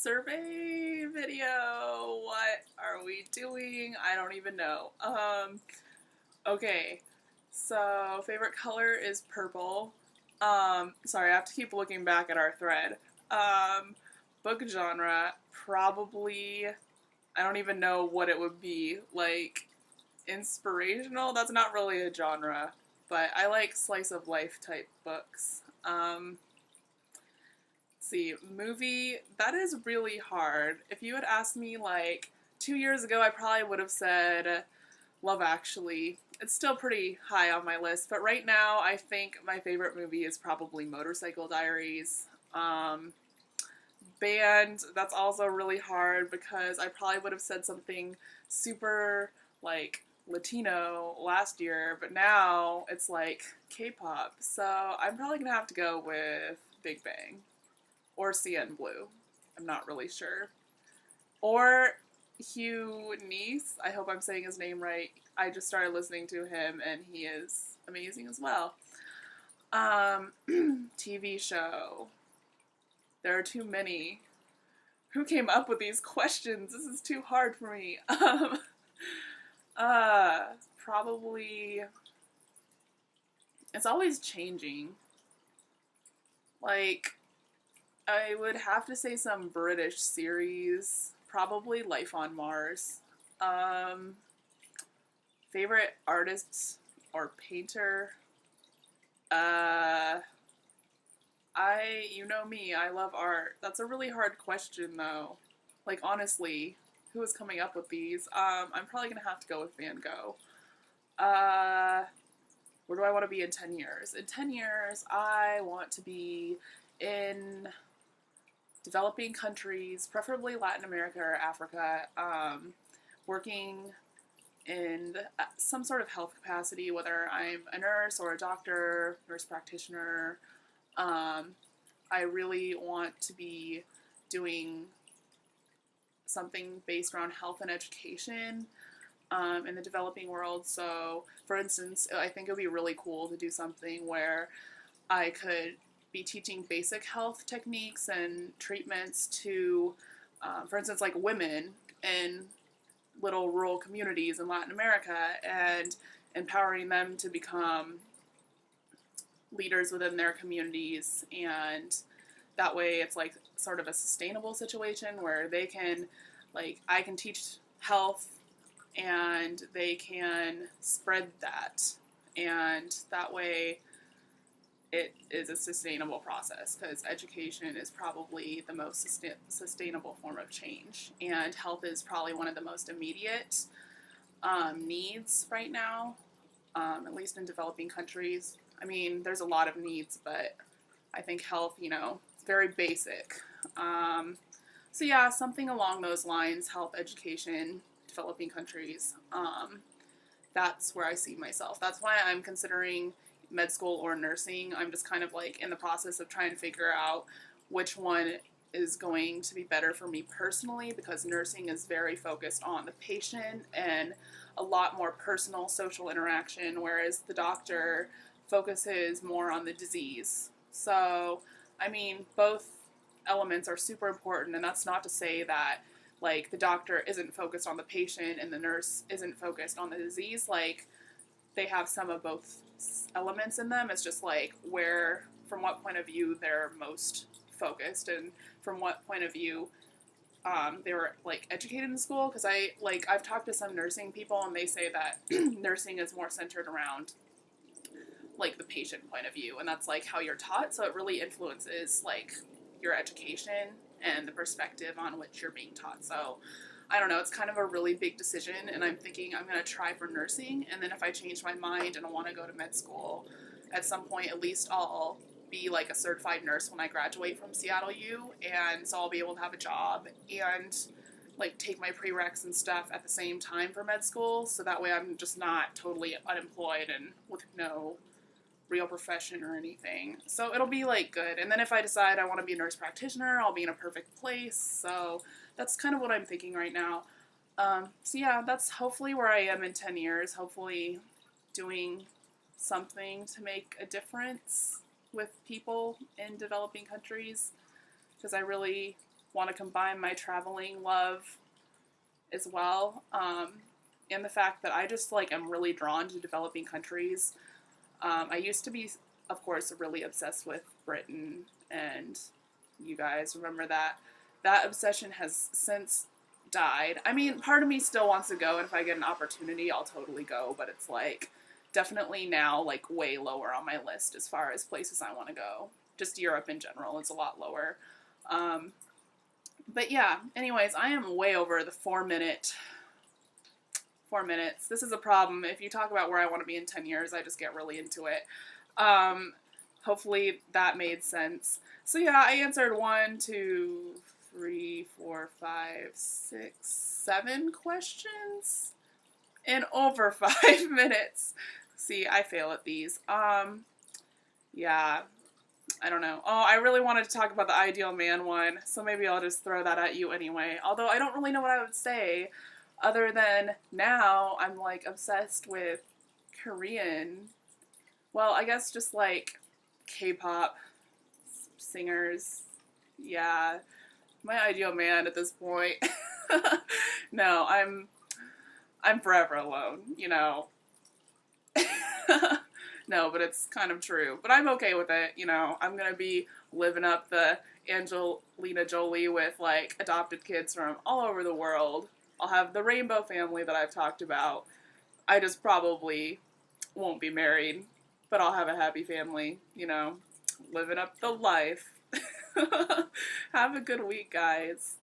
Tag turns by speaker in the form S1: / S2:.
S1: survey video. What are we doing? I don't even know. Okay. So, favorite color is purple. Sorry, I have to keep looking back at our thread. Um, Book genre, probably, I don't even know what it would be. Like, inspirational? That's not really a genre, but I like slice of life type books. See, movie, that is really hard. If you had asked me like 2 years ago, I probably would have said Love Actually. It's still pretty high on my list, but right now I think my favorite movie is probably Motorcycle Diaries. Um, Band, that's also really hard because I probably would have said something super like Latino last year, but now it's like K-pop. So I'm probably gonna have to go with Big Bang or CN Blue. I'm not really sure. Or Hugh Neese. I hope I'm saying his name right. I just started listening to him and he is amazing as well. Um, TV show. There are too many. Who came up with these questions? This is too hard for me. Uh, Probably. It's always changing. Like, I would have to say some British series. Probably Life on Mars. Um, Favorite artist or painter? Uh, you know me, I love art. That's a really hard question though. Like, honestly, who is coming up with these? I'm probably gonna have to go with Van Gogh. Uh, where do I want to be in 10 years? In 10 years, I want to be in developing countries, preferably Latin America or Africa, working in some sort of health capacity, whether I'm a nurse or a doctor, nurse practitioner. Um, I really want to be doing something based around health and education in the developing world. So, for instance, I think it would be really cool to do something where I could be teaching basic health techniques and treatments to, for instance, like women in little rural communities in Latin America and empowering them to become leaders within their communities. And that way it's like sort of a sustainable situation where they can, like, I can teach health and they can spread that. And that way it is a sustainable process because education is probably the most sustainable form of change. And health is probably one of the most immediate needs right now, at least in developing countries. I mean, there's a lot of needs, but I think health, it's very basic. So yeah, something along those lines, health, education, developing countries. That's where I see myself. That's why I'm considering med school or nursing. I'm just kind of like in the process of trying to figure out which one is going to be better for me personally, because nursing is very focused on the patient and a lot more personal social interaction, whereas the doctor focuses more on the disease. So, I mean, both elements are super important, and that's not to say that like the doctor isn't focused on the patient and the nurse isn't focused on the disease. Like, they have some of both elements in them. It's just like where, from what point of view they're most focused, and from what point of view they were like educated in school. Because I've talked to some nursing people and they say that nursing is more centered around like the patient point of view, and that's like how you're taught. So it really influences like your education and the perspective on which you're being taught. So I don't know, it's kind of a really big decision, and I'm thinking I'm going to try for nursing, and then if I change my mind and I want to go to med school, at some point at least I'll be like a certified nurse when I graduate from Seattle U, and so I'll be able to have a job and like take my prereqs and stuff at the same time for med school, so that way I'm just not totally unemployed and with no real profession or anything. So it'll be like good. And then if I decide I want to be a nurse practitioner, I'll be in a perfect place. So that's kind of what I'm thinking right now. So yeah, that's hopefully where I am in 10 years. Hopefully doing something to make a difference with people in developing countries. Because I really want to combine my traveling love as well. And the fact that I just like am really drawn to developing countries. I used to be, of course, really obsessed with Britain, and you guys remember that. That obsession has since died. I mean, part of me still wants to go, and if I get an opportunity, I'll totally go, but it's like definitely now like way lower on my list as far as places I want to go. Just Europe in general is a lot lower. Um, but yeah, anyways, I am way over the 4 minute 4 minutes. This is a problem. If you talk about where I want to be in 10 years, I just get really into it. Um, Hopefully that made sense. So yeah, I answered 1, 2, 3, 4, 5, 6, 7 questions in over 5 minutes. See, I fail at these. Yeah, I don't know. Oh, I really wanted to talk about the ideal man one, so maybe I'll just throw that at you anyway. Although I don't really know what I would say, other than now I'm like obsessed with Korean. Well, I guess just like K-pop singers. Yeah, my ideal man at this point. No, I'm forever alone, you know. No, but it's kind of true. But I'm okay with it, you know. I'm gonna be living up the Angelina Jolie with like adopted kids from all over the world. I'll have the rainbow family that I've talked about. I just probably won't be married, but I'll have a happy family, you know, living up the life. Have a good week, guys.